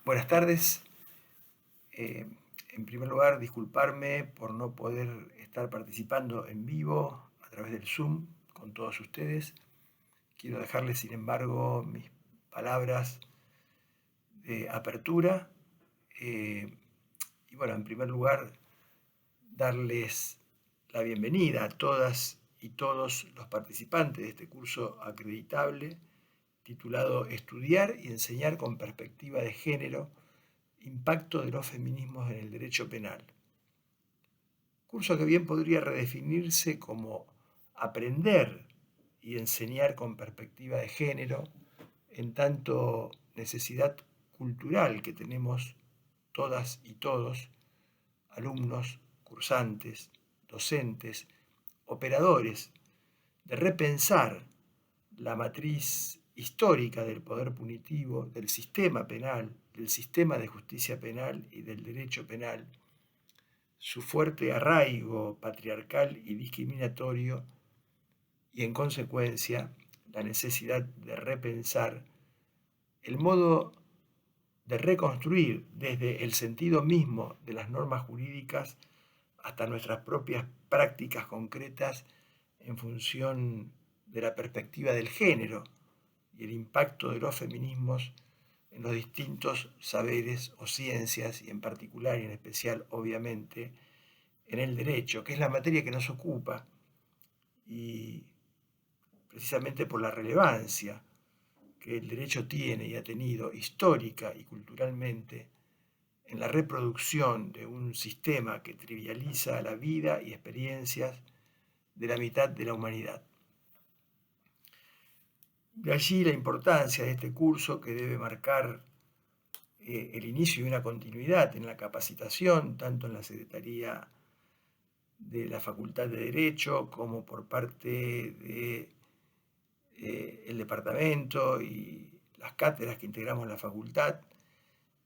Buenas tardes. Eh, en primer lugar, disculparme por no poder estar participando en vivo a través del Zoom con todos ustedes. Quiero dejarles, sin embargo, mis palabras de apertura. Eh, y bueno, en primer lugar, darles la bienvenida a todas y todos los participantes de este curso acreditable titulado Estudiar y enseñar con perspectiva de género, impacto de los feminismos en el derecho penal. Curso que bien podría redefinirse como aprender y enseñar con perspectiva de género, en tanto necesidad cultural que tenemos todas y todos, alumnos, cursantes, docentes, operadores, de repensar la matriz histórica del poder punitivo, del sistema penal, del sistema de justicia penal y del derecho penal, su fuerte arraigo patriarcal y discriminatorio y, en consecuencia, la necesidad de repensar el modo de reconstruir desde el sentido mismo de las normas jurídicas hasta nuestras propias prácticas concretas en función de la perspectiva del género y el impacto de los feminismos en los distintos saberes o ciencias y en particular y en especial, obviamente, en el derecho, que es la materia que nos ocupa y precisamente por la relevancia que el derecho tiene y ha tenido histórica y culturalmente en la reproducción de un sistema que trivializa la vida y experiencias de la mitad de la humanidad. De allí la importancia de este curso que debe marcar el inicio y una continuidad en la capacitación, tanto en la Secretaría de la Facultad de Derecho como por parte del departamento y las cátedras que integramos la facultad,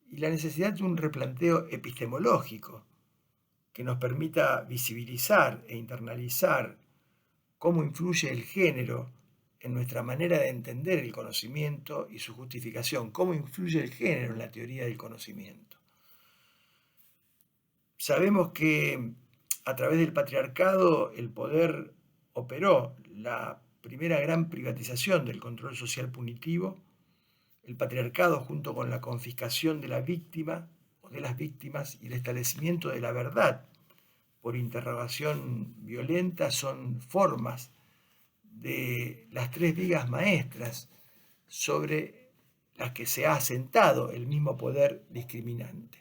y la necesidad de un replanteo epistemológico que nos permita visibilizar e internalizar cómo influye el género en nuestra manera de entender el conocimiento y su justificación, cómo influye el género en la teoría del conocimiento. Sabemos que a través del patriarcado el poder operó la primera gran privatización del control social punitivo. El patriarcado, junto con la confiscación de la víctima o de las víctimas y el establecimiento de la verdad por interrogación violenta, son formas de las tres vigas maestras sobre las que se ha asentado el mismo poder discriminante.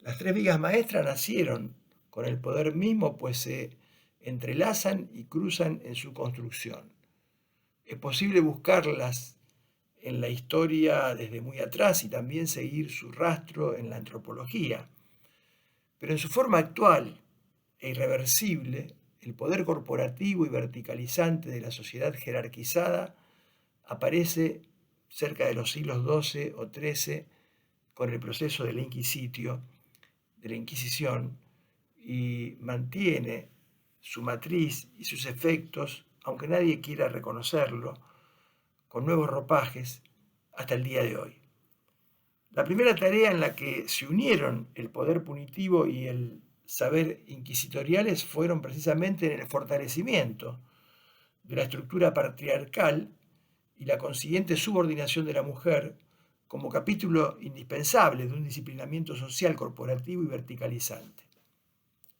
Las tres vigas maestras nacieron con el poder mismo, pues se entrelazan y cruzan en su construcción. Es posible buscarlas en la historia desde muy atrás y también seguir su rastro en la antropología. Pero en su forma actual e irreversible, el poder corporativo y verticalizante de la sociedad jerarquizada aparece cerca de los siglos XII o XIII con el proceso de la Inquisición, y mantiene su matriz y sus efectos, aunque nadie quiera reconocerlo, con nuevos ropajes hasta el día de hoy. La primera tarea en la que se unieron el poder punitivo y el saber inquisitoriales fueron precisamente en el fortalecimiento de la estructura patriarcal y la consiguiente subordinación de la mujer como capítulo indispensable de un disciplinamiento social, corporativo y verticalizante.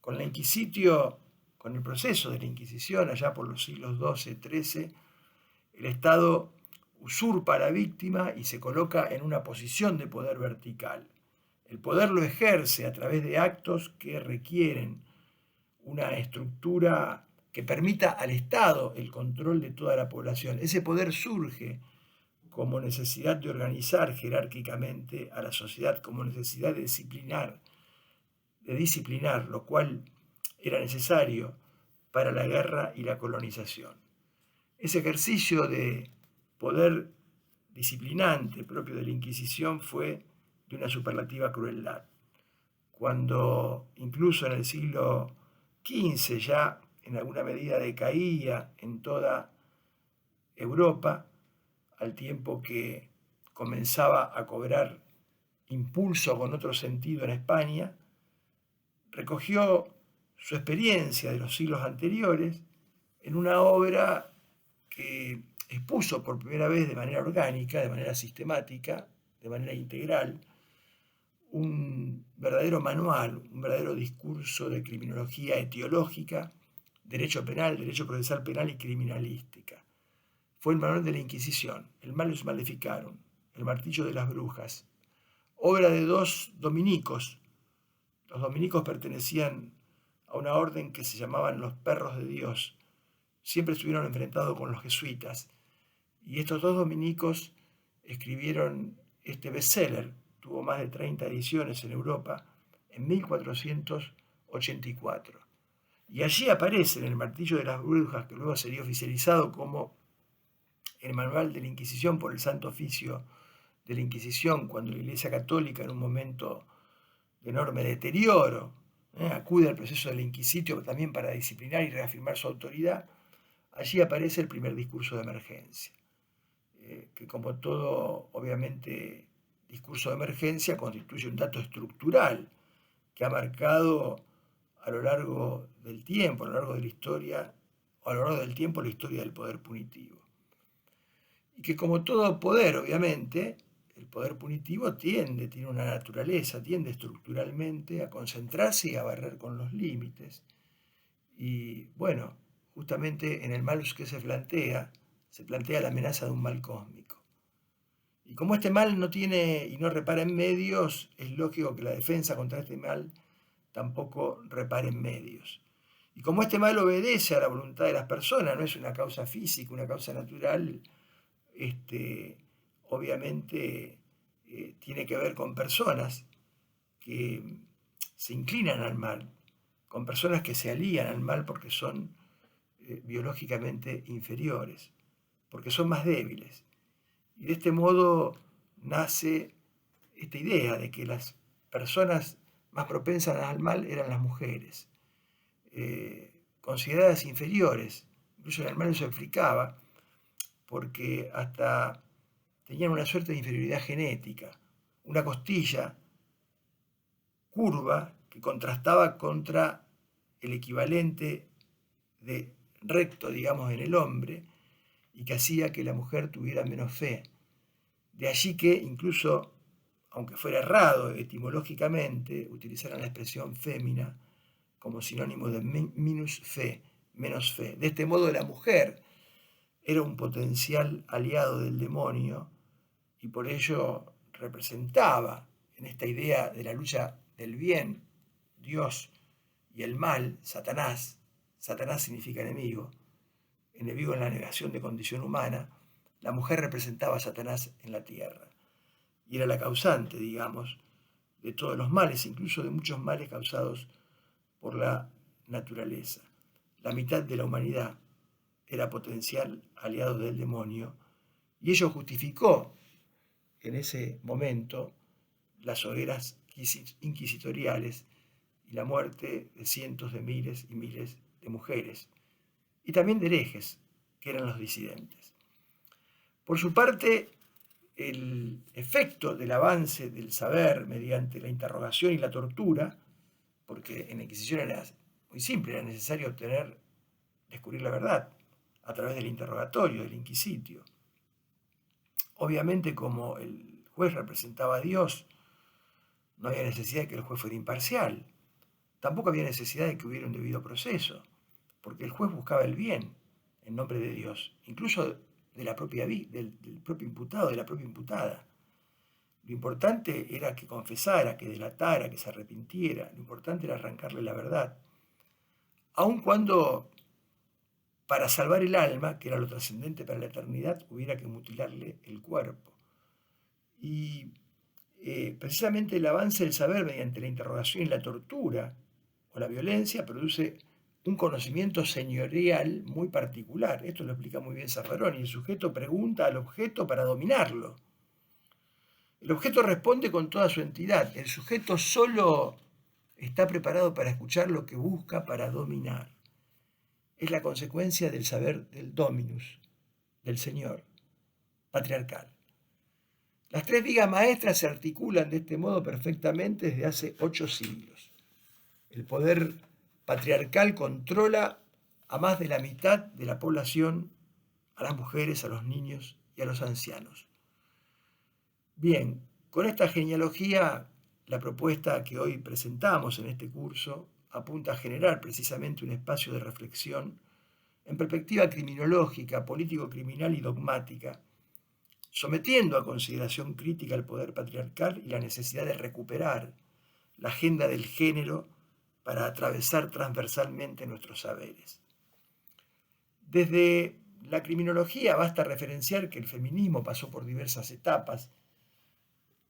Con la Inquisitio, con el proceso de la Inquisición, allá por los siglos XII-XIII, el Estado usurpa a la víctima y se coloca en una posición de poder vertical. El poder lo ejerce a través de actos que requieren una estructura que permita al Estado el control de toda la población. Ese poder surge como necesidad de organizar jerárquicamente a la sociedad, como necesidad de disciplinar, lo cual era necesario para la guerra y la colonización. Ese ejercicio de poder disciplinante propio de la Inquisición fue de una superlativa crueldad. Cuando incluso en el siglo XV ya en alguna medida decaía en toda Europa, al tiempo que comenzaba a cobrar impulso con otro sentido en España, recogió su experiencia de los siglos anteriores en una obra que expuso por primera vez de manera orgánica, de manera sistemática, de manera integral, un verdadero manual, un verdadero discurso de criminología etiológica, derecho penal, derecho procesal penal y criminalística. Fue el manual de la Inquisición, el Malleus Maleficarum, el martillo de las brujas, obra de dos dominicos. Los dominicos pertenecían a una orden que se llamaban los perros de Dios. Siempre estuvieron enfrentados con los jesuitas. Y estos dos dominicos escribieron este bestseller, tuvo más de 30 ediciones en Europa, en 1484. Y allí aparece en el martillo de las brujas, que luego sería oficializado como el manual de la Inquisición por el Santo Oficio de la Inquisición, cuando la Iglesia Católica, en un momento de enorme deterioro, acude al proceso del Inquisitio también para disciplinar y reafirmar su autoridad. Allí aparece el primer discurso de emergencia, que como todo, obviamente, discurso de emergencia constituye un dato estructural que ha marcado a lo largo del tiempo, a lo largo de la historia, o a lo largo del tiempo la historia del poder punitivo. Y que como todo poder, obviamente, el poder punitivo tiene una naturaleza, tiende estructuralmente a concentrarse y a barrer con los límites. Y bueno, justamente en el malus que se plantea la amenaza de un mal cósmico. Y como este mal no tiene y no repara en medios, es lógico que la defensa contra este mal tampoco repare en medios. Y como este mal obedece a la voluntad de las personas, no es una causa física, una causa natural, obviamente tiene que ver con personas que se inclinan al mal, con personas que se alían al mal porque son biológicamente inferiores, porque son más débiles. Y de este modo nace esta idea de que las personas más propensas al mal eran las mujeres, consideradas inferiores. Incluso en el mal se explicaba porque hasta tenían una suerte de inferioridad genética, una costilla curva que contrastaba contra el equivalente de recto, digamos, en el hombre, y que hacía que la mujer tuviera menos fe. De allí que incluso, aunque fuera errado etimológicamente, utilizaran la expresión fémina como sinónimo de minus fe, menos fe. De este modo la mujer era un potencial aliado del demonio y por ello representaba en esta idea de la lucha del bien, Dios, y el mal, Satanás. Satanás significa enemigo, enemigo en la negación de condición humana. La mujer representaba a Satanás en la tierra y era la causante, digamos, de todos los males, incluso de muchos males causados por la naturaleza. La mitad de la humanidad era potencial aliado del demonio y ello justificó en ese momento las hogueras inquisitoriales y la muerte de cientos de miles y miles de mujeres y también de herejes, que eran los disidentes. Por su parte, el efecto del avance del saber mediante la interrogación y la tortura, porque en la Inquisición era muy simple, era necesario descubrir la verdad a través del interrogatorio, del inquisitio. Obviamente, como el juez representaba a Dios, no había necesidad de que el juez fuera imparcial. Tampoco había necesidad de que hubiera un debido proceso, porque el juez buscaba el bien en nombre de Dios, incluso de la propia del propio imputado, de la propia imputada. Lo importante era que confesara, que delatara, que se arrepintiera. Lo importante era arrancarle la verdad. Aun cuando para salvar el alma, que era lo trascendente para la eternidad, hubiera que mutilarle el cuerpo. Y precisamente el avance del saber mediante la interrogación y la tortura o la violencia produce un conocimiento señorial muy particular. Esto lo explica muy bien Zaffaroni. El sujeto pregunta al objeto para dominarlo. El objeto responde con toda su entidad. El sujeto solo está preparado para escuchar lo que busca para dominar. Es la consecuencia del saber del dominus, del Señor, patriarcal. Las tres vigas maestras se articulan de este modo perfectamente desde hace 8 siglos. El poder patriarcal controla a más de la mitad de la población, a las mujeres, a los niños y a los ancianos. Bien, con esta genealogía, la propuesta que hoy presentamos en este curso apunta a generar precisamente un espacio de reflexión en perspectiva criminológica, político-criminal y dogmática, sometiendo a consideración crítica el poder patriarcal y la necesidad de recuperar la agenda del género para atravesar transversalmente nuestros saberes. Desde la criminología basta referenciar que el feminismo pasó por diversas etapas,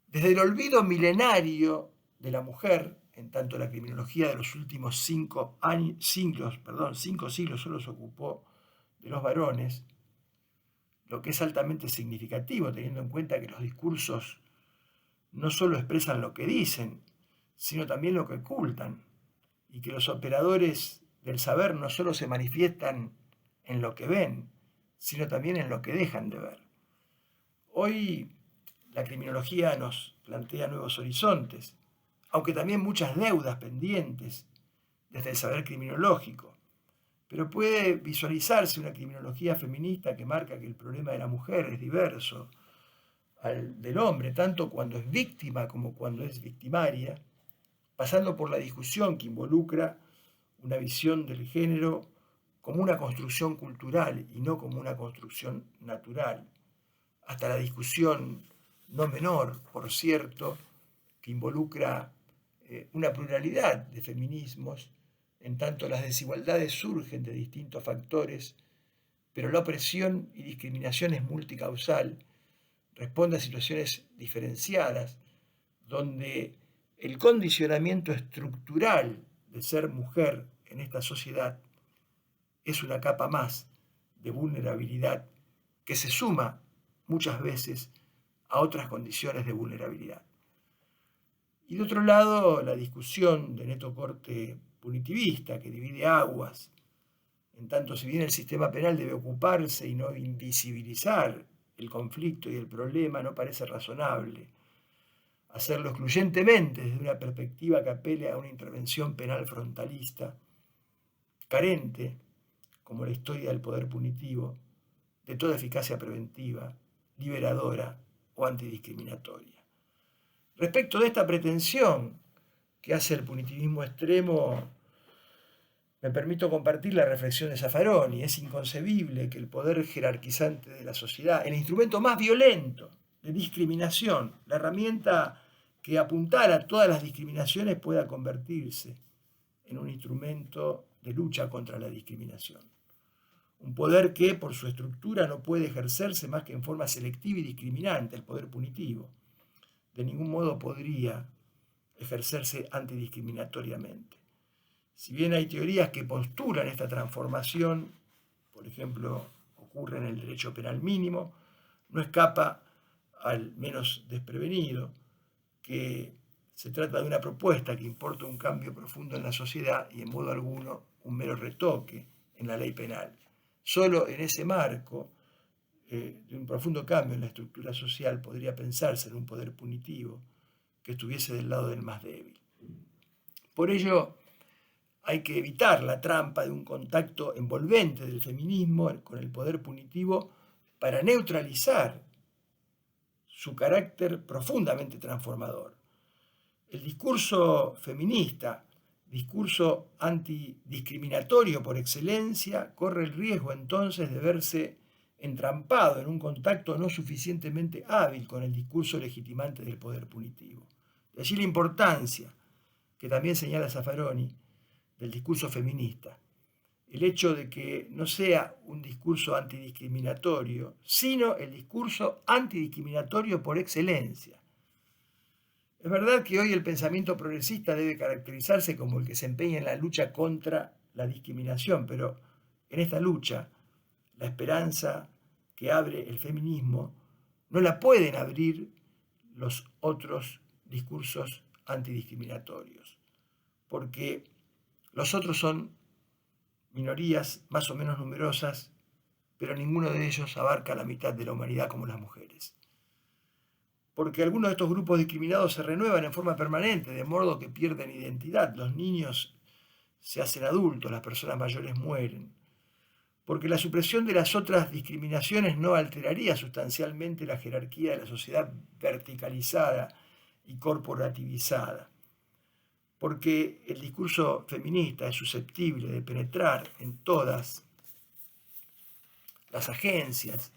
desde el olvido milenario de la mujer, en tanto la criminología de los últimos 5 siglos solo se ocupó de los varones, lo que es altamente significativo, teniendo en cuenta que los discursos no solo expresan lo que dicen, sino también lo que ocultan, y que los operadores del saber no solo se manifiestan en lo que ven, sino también en lo que dejan de ver. Hoy la criminología nos plantea nuevos horizontes, aunque también muchas deudas pendientes desde el saber criminológico. Pero puede visualizarse una criminología feminista que marca que el problema de la mujer es diverso al del hombre, tanto cuando es víctima como cuando es victimaria, pasando por la discusión que involucra una visión del género como una construcción cultural y no como una construcción natural, hasta la discusión no menor, por cierto, que involucra una pluralidad de feminismos, en tanto las desigualdades surgen de distintos factores, pero la opresión y discriminación es multicausal, responde a situaciones diferenciadas, donde el condicionamiento estructural de ser mujer en esta sociedad es una capa más de vulnerabilidad que se suma muchas veces a otras condiciones de vulnerabilidad. Y de otro lado, la discusión de neto corte punitivista que divide aguas, en tanto si bien el sistema penal debe ocuparse y no invisibilizar el conflicto y el problema, no parece razonable hacerlo excluyentemente desde una perspectiva que apele a una intervención penal frontalista, carente, como la historia del poder punitivo, de toda eficacia preventiva, liberadora o antidiscriminatoria. Respecto de esta pretensión que hace el punitivismo extremo, me permito compartir la reflexión de Zaffaroni. Es inconcebible que el poder jerarquizante de la sociedad, el instrumento más violento de discriminación, la herramienta que apuntala todas las discriminaciones, pueda convertirse en un instrumento de lucha contra la discriminación. Un poder que, por su estructura, no puede ejercerse más que en forma selectiva y discriminante, el poder punitivo. De ningún modo podría ejercerse antidiscriminatoriamente. Si bien hay teorías que postulan esta transformación, por ejemplo, ocurre en el derecho penal mínimo, no escapa al menos desprevenido que se trata de una propuesta que importa un cambio profundo en la sociedad y en modo alguno un mero retoque en la ley penal. Solo en ese marco de un profundo cambio en la estructura social podría pensarse en un poder punitivo que estuviese del lado del más débil. Por ello, hay que evitar la trampa de un contacto envolvente del feminismo con el poder punitivo para neutralizar su carácter profundamente transformador. El discurso feminista, discurso antidiscriminatorio por excelencia, corre el riesgo entonces de verse entrampado en un contacto no suficientemente hábil con el discurso legitimante del poder punitivo. De allí la importancia, que también señala Zaffaroni, del discurso feminista. El hecho de que no sea un discurso antidiscriminatorio, sino el discurso antidiscriminatorio por excelencia. Es verdad que hoy el pensamiento progresista debe caracterizarse como el que se empeña en la lucha contra la discriminación, pero en esta lucha, la esperanza que abre el feminismo no la pueden abrir los otros discursos antidiscriminatorios, porque los otros son minorías más o menos numerosas, pero ninguno de ellos abarca la mitad de la humanidad como las mujeres. porque algunos de estos grupos discriminados se renuevan en forma permanente, de modo que pierden identidad. Los niños se hacen adultos, las personas mayores mueren. Porque la supresión de las otras discriminaciones no alteraría sustancialmente la jerarquía de la sociedad verticalizada y corporativizada. Porque el discurso feminista es susceptible de penetrar en todas las agencias,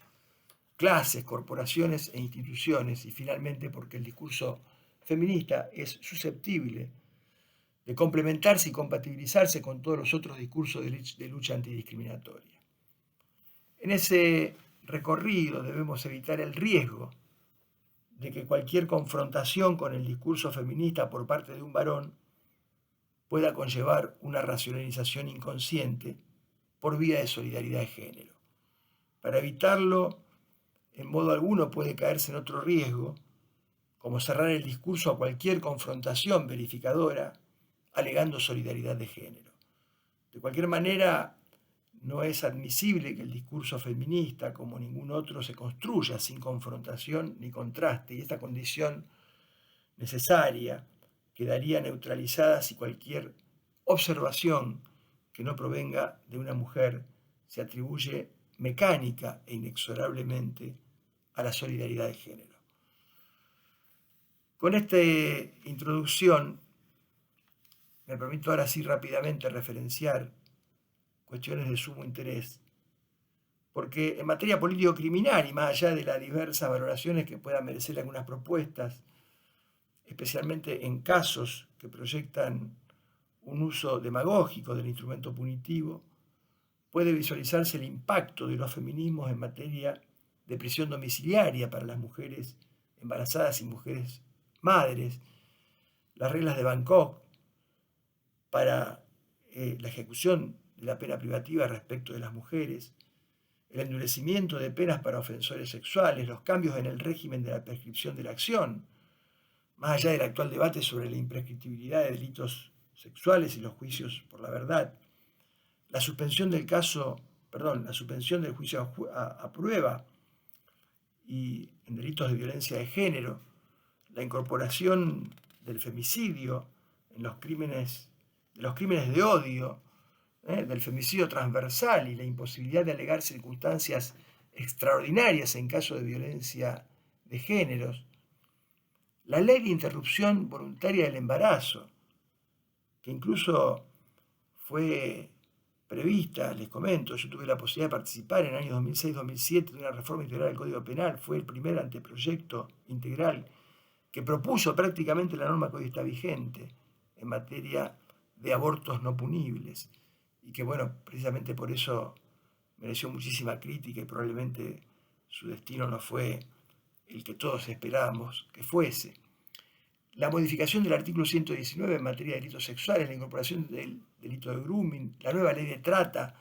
clases, corporaciones e instituciones, y finalmente porque el discurso feminista es susceptible de complementarse y compatibilizarse con todos los otros discursos de lucha antidiscriminatoria. En ese recorrido debemos evitar el riesgo de que cualquier confrontación con el discurso feminista por parte de un varón pueda conllevar una racionalización inconsciente por vía de solidaridad de género. Para evitarlo, en modo alguno puede caerse en otro riesgo, como cerrar el discurso a cualquier confrontación verificadora alegando solidaridad de género. De cualquier manera, no es admisible que el discurso feminista, como ningún otro, se construya sin confrontación ni contraste, y esta condición necesaria quedaría neutralizada si cualquier observación que no provenga de una mujer se atribuye mecánica e inexorablemente a la solidaridad de género. Con esta introducción, me permito ahora sí rápidamente referenciar cuestiones de sumo interés, porque en materia político-criminal, y más allá de las diversas valoraciones que puedan merecer algunas propuestas, especialmente en casos que proyectan un uso demagógico del instrumento punitivo, puede visualizarse el impacto de los feminismos en materia de prisión domiciliaria para las mujeres embarazadas y mujeres madres, las reglas de Bangkok para la ejecución de la pena privativa respecto de las mujeres, el endurecimiento de penas para ofensores sexuales, los cambios en el régimen de la prescripción de la acción, más allá del actual debate sobre la imprescriptibilidad de delitos sexuales y los juicios por la verdad, la suspensión del juicio a prueba y en delitos de violencia de género, la incorporación del femicidio en los crímenes de odio, del femicidio transversal y la imposibilidad de alegar circunstancias extraordinarias en caso de violencia de géneros, la ley de interrupción voluntaria del embarazo, que incluso fue prevista, les comento, yo tuve la posibilidad de participar en el año 2006-2007 de una reforma integral del Código Penal, fue el primer anteproyecto integral que propuso prácticamente la norma que hoy está vigente en materia de abortos no punibles, y que, bueno, precisamente por eso mereció muchísima crítica y probablemente su destino no fue el que todos esperábamos que fuese. La modificación del artículo 119 en materia de delitos sexuales, la incorporación del delito de grooming, la nueva ley de trata,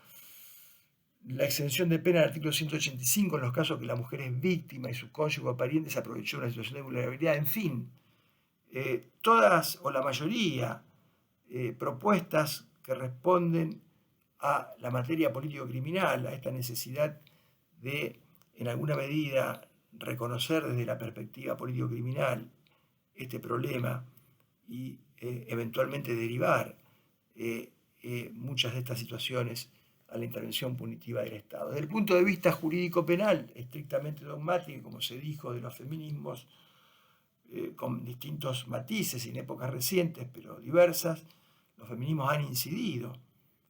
la exención de pena del artículo 185 en los casos que la mujer es víctima y su cónyuge o pariente se aprovechó de una situación de vulnerabilidad, en fin, todas o la mayoría propuestas que responden a la materia político-criminal, a esta necesidad de, en alguna medida, reconocer desde la perspectiva político-criminal este problema y eventualmente derivar muchas de estas situaciones a la intervención punitiva del Estado. Desde el punto de vista jurídico-penal, estrictamente dogmático, como se dijo, de los feminismos, con distintos matices en épocas recientes, pero diversas, los feminismos han incidido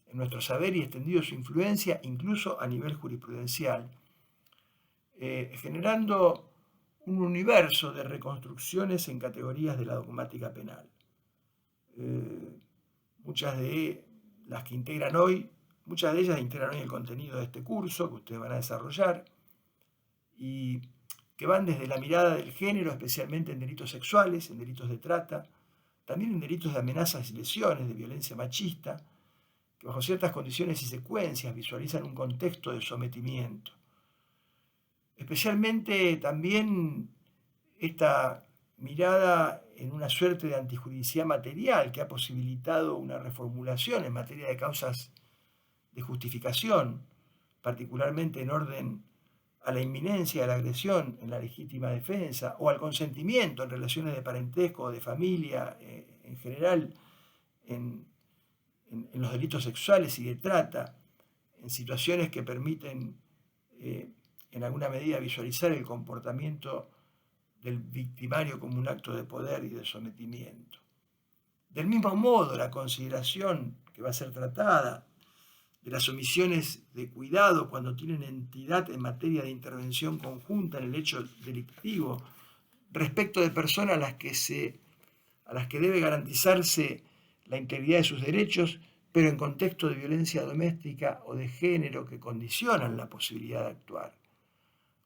en nuestro saber y extendido su influencia incluso a nivel jurisprudencial, generando un universo de reconstrucciones en categorías de la dogmática penal. Muchas de ellas integran hoy el contenido de este curso que ustedes van a desarrollar y que van desde la mirada del género, especialmente en delitos sexuales, en delitos de trata, también en delitos de amenazas y lesiones, de violencia machista, que bajo ciertas condiciones y secuencias visualizan un contexto de sometimiento. Especialmente también esta mirada en una suerte de antijuridicidad material que ha posibilitado una reformulación en materia de causas de justificación, particularmente en orden a la inminencia de la agresión en la legítima defensa o al consentimiento en relaciones de parentesco o de familia en general en los delitos sexuales y de trata, en situaciones que permiten en alguna medida visualizar el comportamiento del victimario como un acto de poder y de sometimiento. Del mismo modo, la consideración que va a ser tratada de las omisiones de cuidado cuando tienen entidad en materia de intervención conjunta en el hecho delictivo respecto de personas a las que debe garantizarse la integridad de sus derechos, pero en contexto de violencia doméstica o de género que condicionan la posibilidad de actuar.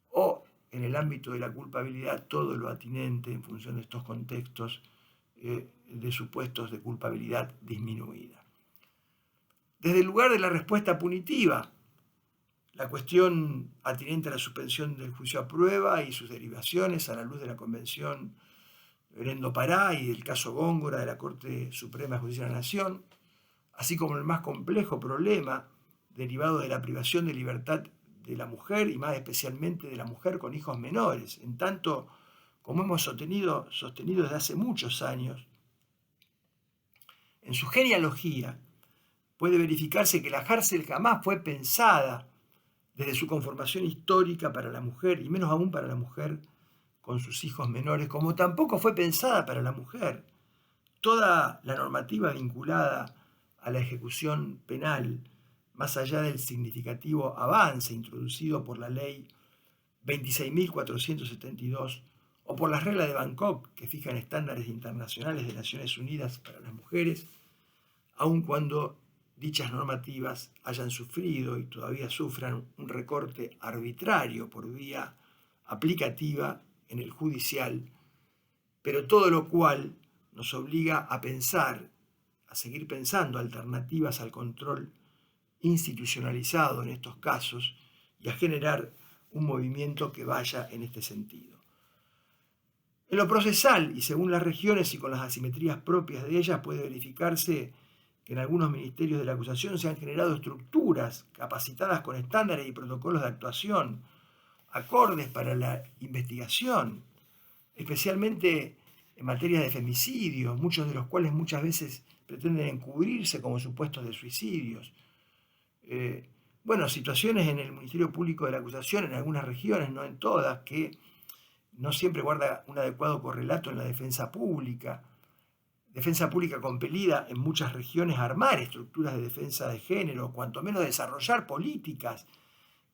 O en el ámbito de la culpabilidad, todo lo atinente en función de estos contextos de supuestos de culpabilidad disminuida. Desde el lugar de la respuesta punitiva, la cuestión atinente a la suspensión del juicio a prueba y sus derivaciones a la luz de la Convención Berendo Pará y del caso Góngora de la Corte Suprema de Justicia de la Nación, así como el más complejo problema derivado de la privación de libertad de la mujer y más especialmente de la mujer con hijos menores, en tanto como hemos sostenido desde hace muchos años, en su genealogía puede verificarse que la cárcel jamás fue pensada desde su conformación histórica para la mujer, y menos aún para la mujer con sus hijos menores, como tampoco fue pensada para la mujer. Toda la normativa vinculada a la ejecución penal, más allá del significativo avance introducido por la ley 26.472 o por las reglas de Bangkok que fijan estándares internacionales de Naciones Unidas para las mujeres, aun cuando dichas normativas hayan sufrido y todavía sufran un recorte arbitrario por vía aplicativa en el judicial, pero todo lo cual nos obliga a pensar, a seguir pensando alternativas al control institucionalizado en estos casos y a generar un movimiento que vaya en este sentido. En lo procesal y según las regiones y con las asimetrías propias de ellas puede verificarse que en algunos ministerios de la acusación se han generado estructuras capacitadas con estándares y protocolos de actuación acordes para la investigación, especialmente en materia de femicidios, muchos de los cuales muchas veces pretenden encubrirse como supuestos de suicidios. Situaciones en el Ministerio Público de la Acusación, en algunas regiones, no en todas, que no siempre guarda un adecuado correlato en la defensa pública compelida en muchas regiones a armar estructuras de defensa de género, cuanto menos desarrollar políticas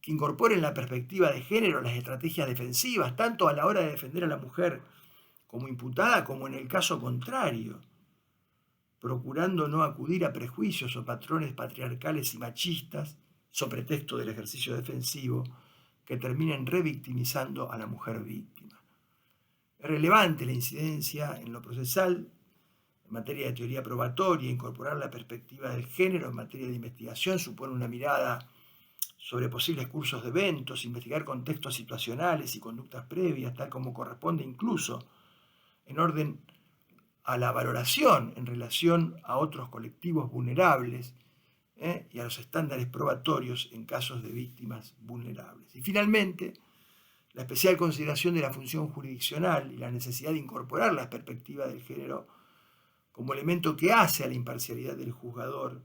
que incorporen la perspectiva de género a las estrategias defensivas, tanto a la hora de defender a la mujer como imputada, como en el caso contrario, procurando no acudir a prejuicios o patrones patriarcales y machistas, so pretexto del ejercicio defensivo, que terminen revictimizando a la mujer víctima. Es relevante la incidencia en lo procesal, en materia de teoría probatoria, incorporar la perspectiva del género en materia de investigación supone una mirada sobre posibles cursos de eventos, investigar contextos situacionales y conductas previas, tal como corresponde incluso en orden a la valoración en relación a otros colectivos vulnerables y a los estándares probatorios en casos de víctimas vulnerables. Y finalmente, la especial consideración de la función jurisdiccional y la necesidad de incorporar la perspectiva del género como elemento que hace a la imparcialidad del juzgador,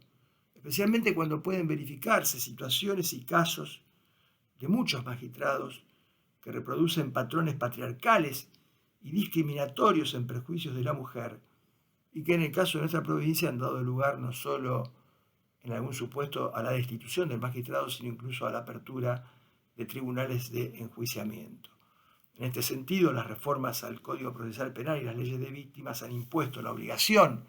especialmente cuando pueden verificarse situaciones y casos de muchos magistrados que reproducen patrones patriarcales y discriminatorios en prejuicios de la mujer, y que en el caso de nuestra provincia han dado lugar no solo en algún supuesto a la destitución del magistrado, sino incluso a la apertura de tribunales de enjuiciamiento. En este sentido, las reformas al Código Procesal Penal y las leyes de víctimas han impuesto la obligación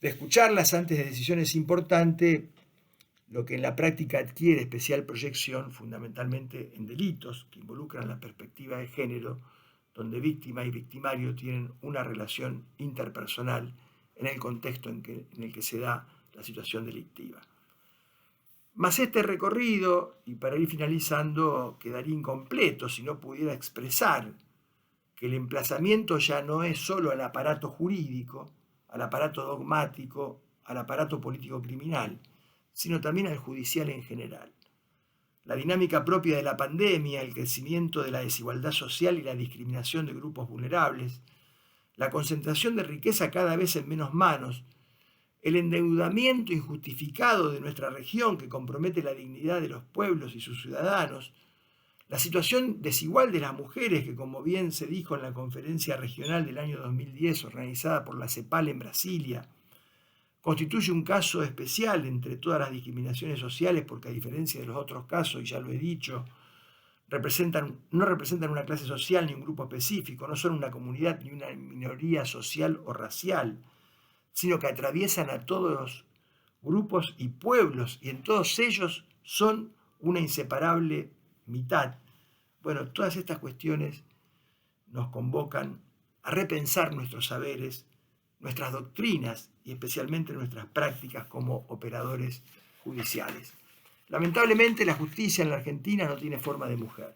de escucharlas antes de decisiones importantes, lo que en la práctica adquiere especial proyección fundamentalmente en delitos que involucran la perspectiva de género, donde víctima y victimario tienen una relación interpersonal en el contexto en el que se da la situación delictiva. Mas este recorrido, y para ir finalizando, quedaría incompleto si no pudiera expresar que el emplazamiento ya no es solo al aparato jurídico, al aparato dogmático, al aparato político criminal, sino también al judicial en general. La dinámica propia de la pandemia, el crecimiento de la desigualdad social y la discriminación de grupos vulnerables, la concentración de riqueza cada vez en menos manos, el endeudamiento injustificado de nuestra región que compromete la dignidad de los pueblos y sus ciudadanos, la situación desigual de las mujeres que, como bien se dijo en la conferencia regional del año 2010 organizada por la CEPAL en Brasilia, constituye un caso especial entre todas las discriminaciones sociales porque, a diferencia de los otros casos, y ya lo he dicho, no representan una clase social ni un grupo específico, no son una comunidad ni una minoría social o racial, sino que atraviesan a todos los grupos y pueblos, y en todos ellos son una inseparable mitad. Bueno, todas estas cuestiones nos convocan a repensar nuestros saberes, nuestras doctrinas y especialmente nuestras prácticas como operadores judiciales. Lamentablemente, la justicia en la Argentina no tiene forma de mujer.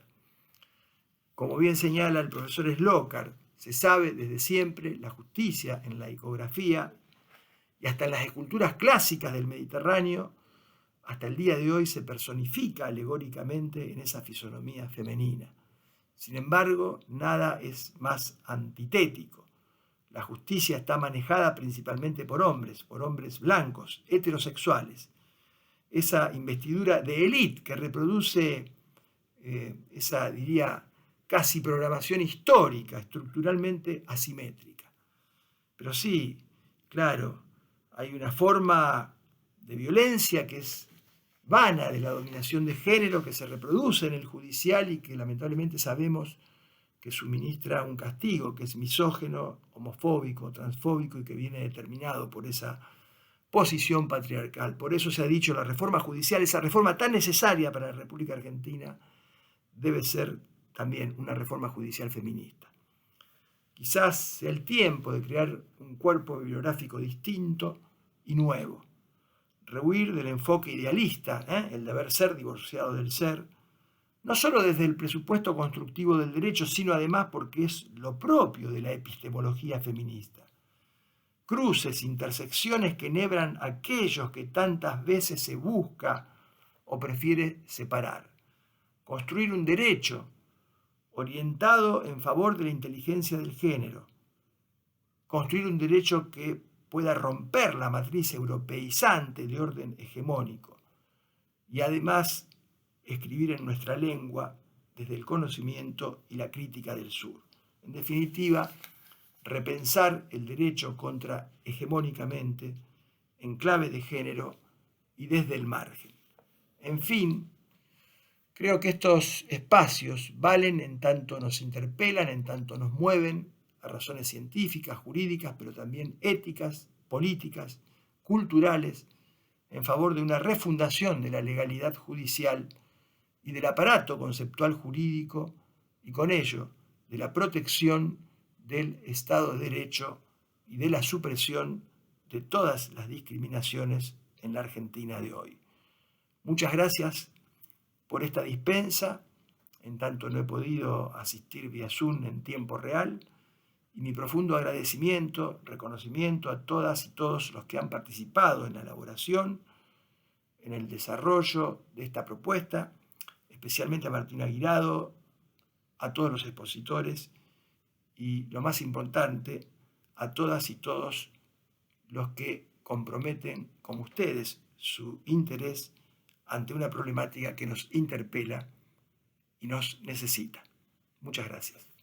Como bien señala el profesor Slokar, se sabe desde siempre la justicia en la icografía y hasta en las esculturas clásicas del Mediterráneo, hasta el día de hoy se personifica alegóricamente en esa fisonomía femenina. Sin embargo, nada es más antitético. La justicia está manejada principalmente por hombres blancos, heterosexuales. Esa investidura de élite que reproduce esa, diría, casi programación histórica, estructuralmente asimétrica. Pero sí, claro, hay una forma de violencia que es vana de la dominación de género que se reproduce en el judicial y que lamentablemente sabemos que suministra un castigo, que es misógino, homofóbico, transfóbico y que viene determinado por esa posición patriarcal. Por eso se ha dicho la reforma judicial, esa reforma tan necesaria para la República Argentina, debe ser también una reforma judicial feminista. Quizás sea el tiempo de crear un cuerpo bibliográfico distinto y nuevo. Rehuir del enfoque idealista, el deber ser divorciado del ser, no solo desde el presupuesto constructivo del derecho, sino además porque es lo propio de la epistemología feminista. Cruces, intersecciones que enhebran aquellos que tantas veces se busca o prefiere separar. Construir un derecho orientado en favor de la inteligencia del género. Construir un derecho que pueda romper la matriz europeizante de orden hegemónico. Y además escribir en nuestra lengua desde el conocimiento y la crítica del sur. En definitiva, repensar el derecho contrahegemónicamente en clave de género y desde el margen. En fin, creo que estos espacios valen en tanto nos interpelan, en tanto nos mueven a razones científicas, jurídicas, pero también éticas, políticas, culturales, en favor de una refundación de la legalidad judicial y del aparato conceptual jurídico y con ello de la protección del Estado de Derecho y de la supresión de todas las discriminaciones en la Argentina de hoy. Muchas gracias por esta dispensa, en tanto no he podido asistir vía Zoom en tiempo real, y mi profundo agradecimiento, reconocimiento a todas y todos los que han participado en la elaboración, en el desarrollo de esta propuesta, especialmente a Martín Aguirado, a todos los expositores y, lo más importante, a todas y todos los que comprometen, como ustedes, su interés ante una problemática que nos interpela y nos necesita. Muchas gracias.